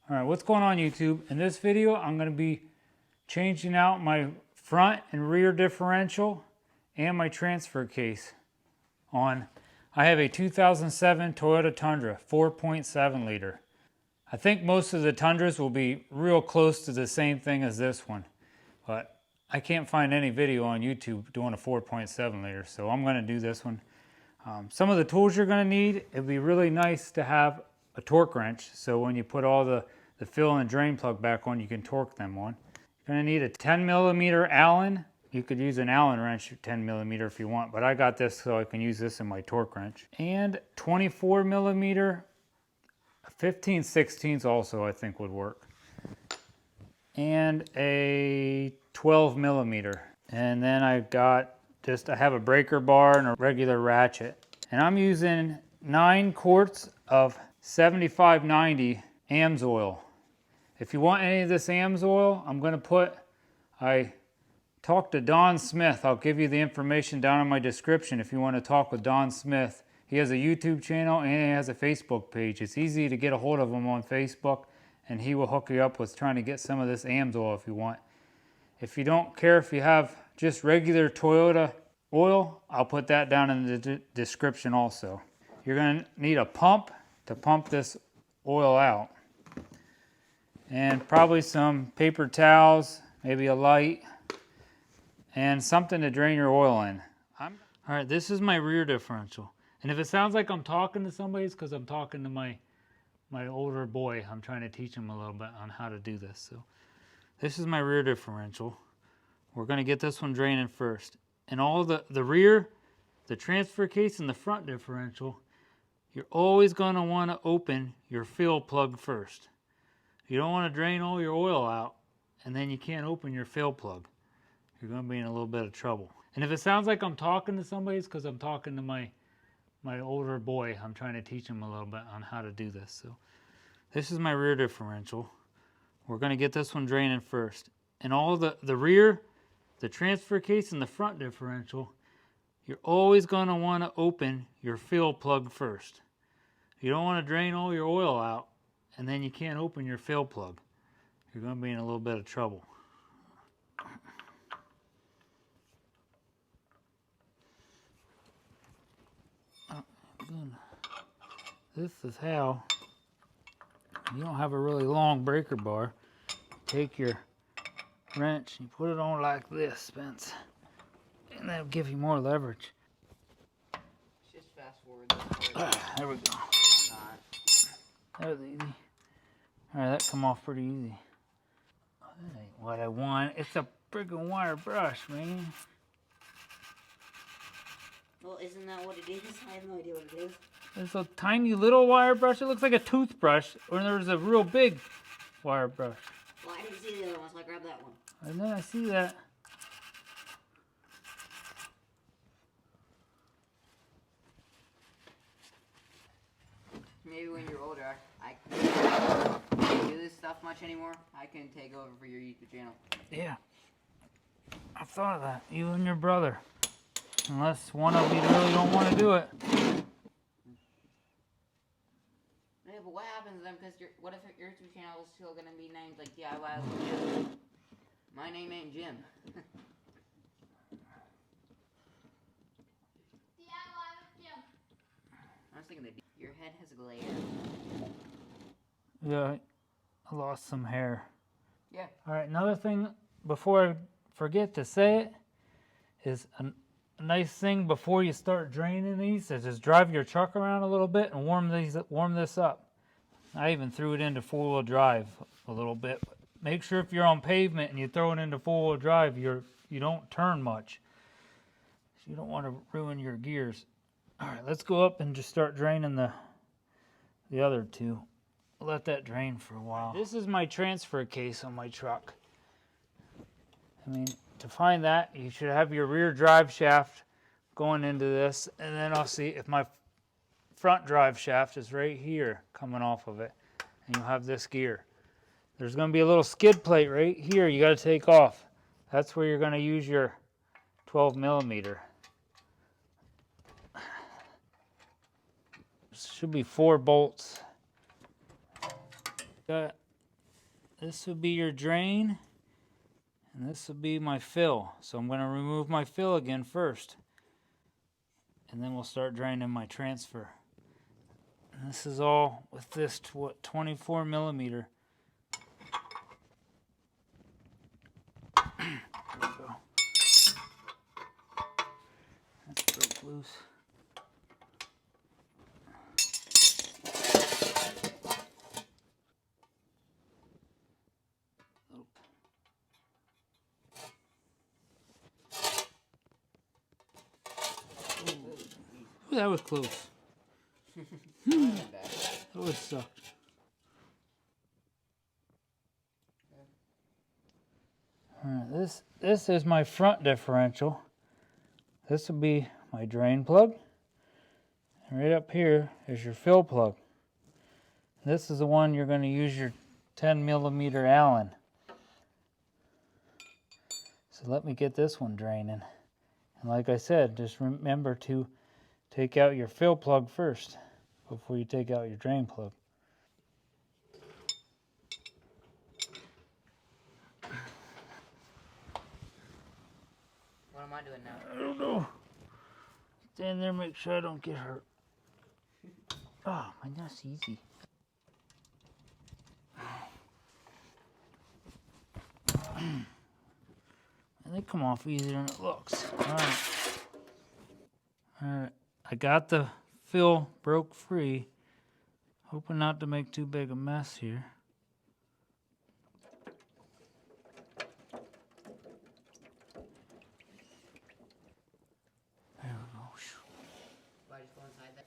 All right, what's going on YouTube? In this video, I'm going to be changing out my front and rear differential and my transfer case on, I have a 2007 Toyota Tundra 4.7 liter. I think most of the Tundras will be real close to the same thing as this one, but I can't find any video on YouTube doing a 4.7 liter, so I'm going to do this one. Some of the tools you're going to need, it'd be really nice to have a torque wrench, so when you put all the fill and drain plug back on, you can torque them on. You're going to need a 10 millimeter Allen. You could use an Allen wrench 10 millimeter if you want, but I got this so I can use this in my torque wrench. And 24 millimeter, 15/16 also I think would work. And a 12 millimeter. And then I have a breaker bar and a regular ratchet. And I'm using 9 quarts of 75/90 AMS oil. If you want any of this AMS oil, I talked to Don Smith. I'll give you the information down in my description if you want to talk with Don Smith. He has a YouTube channel and he has a Facebook page. It's easy to get a hold of him on Facebook, and he will hook you up with trying to get some of this AMS oil if you want. If you don't care if you have just regular Toyota oil, I'll put that down in the description also. You're going to need a pump to pump this oil out, and probably some paper towels, maybe a light, and something to drain your oil in. All right, this is my rear differential. And if it sounds like I'm talking to somebody, it's because I'm talking to my older boy. I'm trying to teach him a little bit on how to do this. So this is my rear differential. We're going to get this one draining first. And all the rear, the transfer case, and the front differential, you're always going to want to open your fill plug first. You don't want to drain all your oil out and then you can't open your fill plug. You're going to be in a little bit of trouble. And if it sounds like I'm talking to somebody, it's because I'm talking to my older boy. I'm trying to teach him a little bit on how to do this. So this is my rear differential. We're going to get this one draining first. And all the rear, the transfer case, and the front differential, you're always going to want to open your fill plug first. You don't want to drain all your oil out and then you can't open your fill plug. You're going to be in a little bit of trouble. This is how, you don't have a really long breaker bar. Take your wrench and you put it on like this, Spence, and that'll give you more leverage. Just fast forward. There we go. That was easy. Alright, that come off pretty easy. That ain't what I want. It's a friggin' wire brush, man. Well, isn't that what it is? I have no idea what it is. There's a tiny little wire brush. It looks like a toothbrush. Or there's a real big wire brush. Well, I didn't see the other one, so I grabbed that one. And then I see that. Maybe when you're older, I can't do this stuff much anymore. I can take over for your YouTube channel. Yeah. I thought of that. You and your brother. Unless one of you really don't want to do it. Yeah, but what happens then? Because what if your YouTube channel is still gonna be named like DIY with Jim? My name ain't Jim. DIY with Jim. I was thinking that your head has a glare. Yeah, I lost some hair. Yeah. Alright, another thing before I forget to say it is a nice thing before you start draining these is just drive your truck around a little bit and warm this up. I even threw it into four-wheel drive a little bit. But make sure if you're on pavement and you throw it into four-wheel drive, you don't turn much. You don't want to ruin your gears. Alright, let's go up and just start draining the other two. Let that drain for a while. This is my transfer case on my truck. I mean, to find that, you should have your rear drive shaft going into this, and then I'll see if my front drive shaft is right here coming off of it, and you'll have this gear. There's going to be a little skid plate right here you got to take off. That's where you're going to use your 12 millimeter. Should be 4 bolts. Got this would be your drain, and this would be my fill. So I'm going to remove my fill again first, and then we'll start draining my transfer. And this is all with this 24 millimeter. There we go. That broke loose. Ooh, that was close. That was sucked. Alright, this is my front differential. This will be my drain plug. And right up here is your fill plug. This is the one you're going to use your 10 millimeter Allen. So let me get this one draining. And like I said, just remember to take out your fill plug first before you take out your drain plug. What am I doing now? I don't know. Stand there, make sure I don't get hurt. Oh, that's easy. And they come off easier than it looks. Alright, I got the fill broke free. Hoping not to make too big a mess here. There we go. Why just go inside there?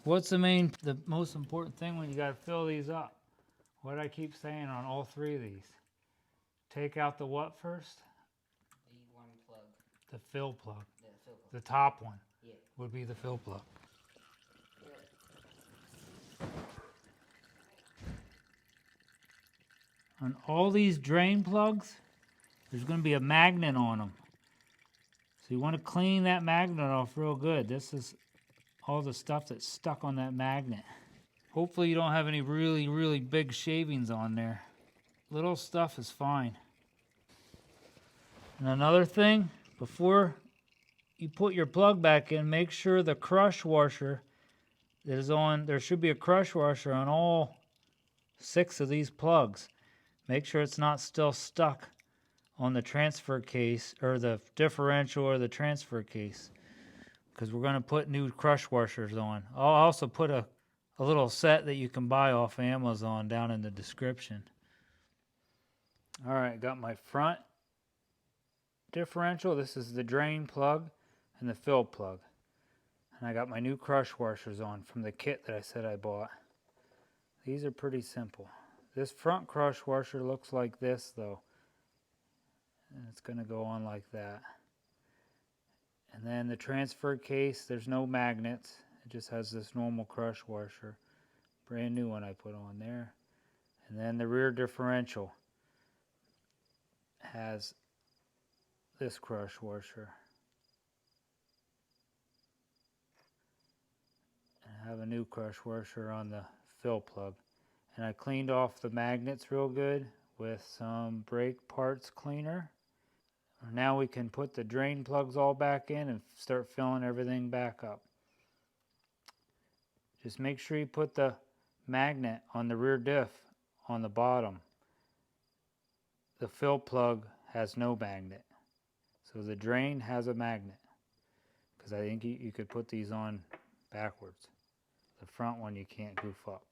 What's the most important thing when you got to fill these up? What I keep saying on all three of these. Take out the what first? The one plug. The fill plug. The fill plug. The top one Yeah. would be the fill plug. On all these drain plugs, there's going to be a magnet on them. So you want to clean that magnet off real good. This is all the stuff that's stuck on that magnet. Hopefully you don't have any really, really big shavings on there. Little stuff is fine. And another thing, before you put your plug back in, make sure the crush washer that is on, there should be a crush washer on all 6 of these plugs. Make sure it's not still stuck on the transfer case or the differential or the transfer case, because we're going to put new crush washers on. I'll also put a little set that you can buy off Amazon down in the description. All right, got my front differential. This is the drain plug and the fill plug. And I got my new crush washers on from the kit that I said I bought. These are pretty simple. This front crush washer looks like this though. And it's going to go on like that. And then the transfer case, there's no magnets. It just has this normal crush washer. Brand new one I put on there. And then the rear differential has this crush washer. And I have a new crush washer on the fill plug. And I cleaned off the magnets real good with some brake parts cleaner. Now we can put the drain plugs all back in and start filling everything back up. Just make sure you put the magnet on the rear diff on the bottom. The fill plug has no magnet. So the drain has a magnet. Because I think you could put these on backwards. The front one you can't goof up.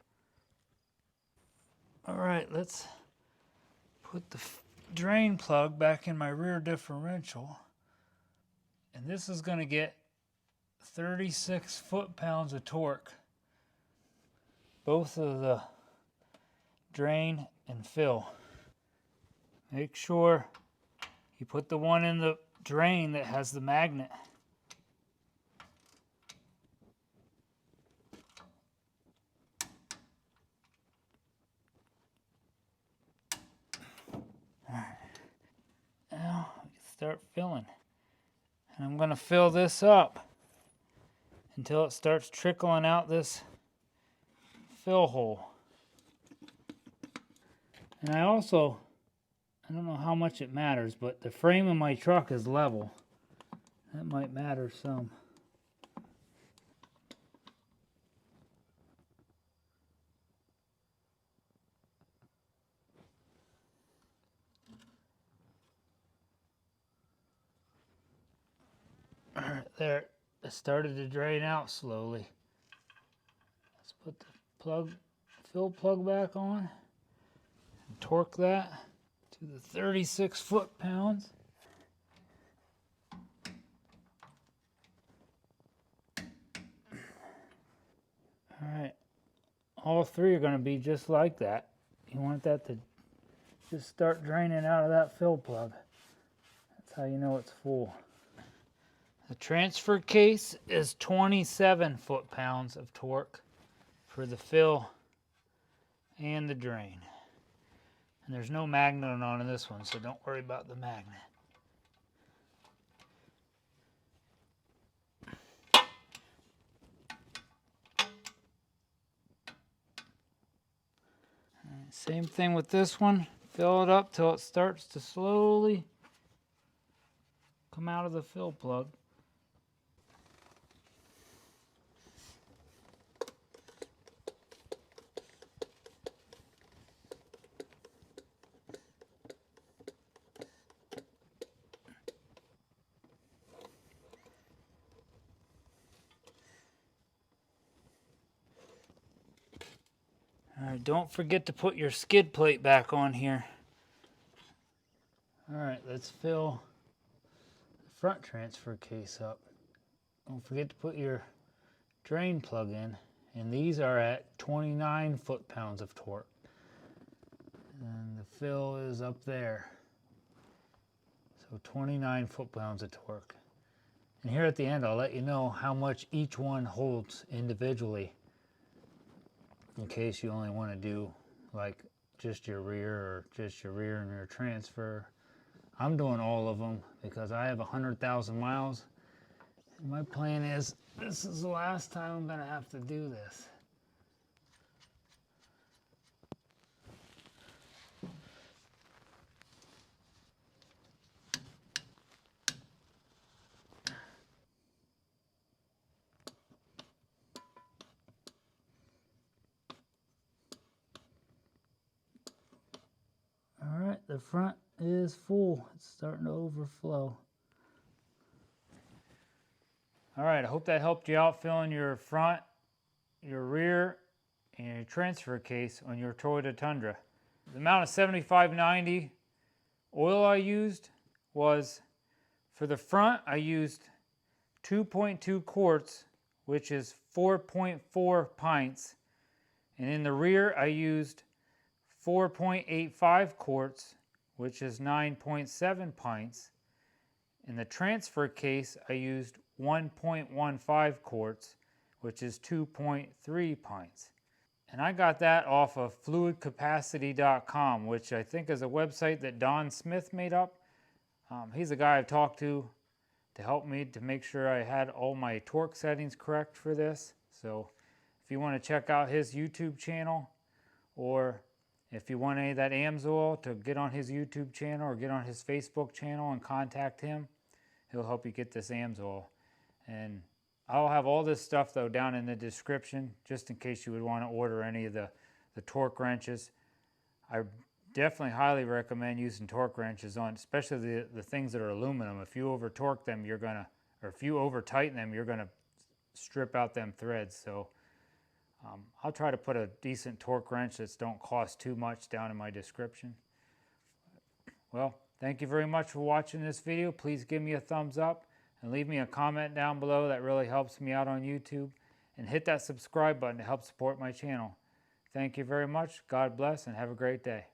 Alright, let's put the drain plug back in my rear differential. And this is going to get 36 foot-pounds of torque. Both of the drain and fill. Make sure you put the one in the drain that has the magnet. Now we can start filling. And I'm going to fill this up until it starts trickling out this fill hole. And I also, I don't know how much it matters, but the frame of my truck is level. That might matter some. All right, there. It started to drain out slowly. Let's put the fill plug back on and torque that to the 36 foot-pounds. All right, all three are going to be just like that. You want that to just start draining out of that fill plug. That's how you know it's full. The transfer case is 27 foot-pounds of torque for the fill and the drain. And there's no magnet on this one, so don't worry about the magnet. Same thing with this one. Fill it up till it starts to slowly come out of the fill plug. All right, don't forget to put your skid plate back on here. All right, let's fill the front transfer case up. Don't forget to put your drain plug in, and these are at 29 foot-pounds of torque. And the fill is up there. So 29 foot-pounds of torque. And here at the end, I'll let you know how much each one holds individually, in case you only want to do like just your rear or just your rear and your transfer. I'm doing all of them because I have 100,000 miles. And my plan is, this is the last time I'm gonna have to do this. All right, the front is full. It's starting to overflow. All right, I hope that helped you out filling your front, your rear, and your transfer case on your Toyota Tundra. The amount of 75/90 oil I used was, for the front, I used 2.2 quarts, which is 4.4 pints. And in the rear, I used 4.85 quarts, which is 9.7 pints. In the transfer case, I used 1.15 quarts, which is 2.3 pints. And I got that off of fluidcapacity.com, which I think is a website that Don Smith made up. He's a guy I've talked to help me to make sure I had all my torque settings correct for this. So if you want to check out his YouTube channel, or if you want any of that AMSOIL to get on his YouTube channel or get on his Facebook channel and contact him, he'll help you get this AMSOIL. And I'll have all this stuff though down in the description, just in case you would want to order any of the torque wrenches. I definitely highly recommend using torque wrenches on, especially the things that are aluminum. If you over torque them, you're gonna, or if you over tighten them, you're gonna strip out them threads. So I'll try to put a decent torque wrench that's don't cost too much down in my description. Well, thank you very much for watching this video. Please give me a thumbs up and leave me a comment down below. That really helps me out on YouTube. And hit that subscribe button to help support my channel. Thank you very much. God bless and have a great day.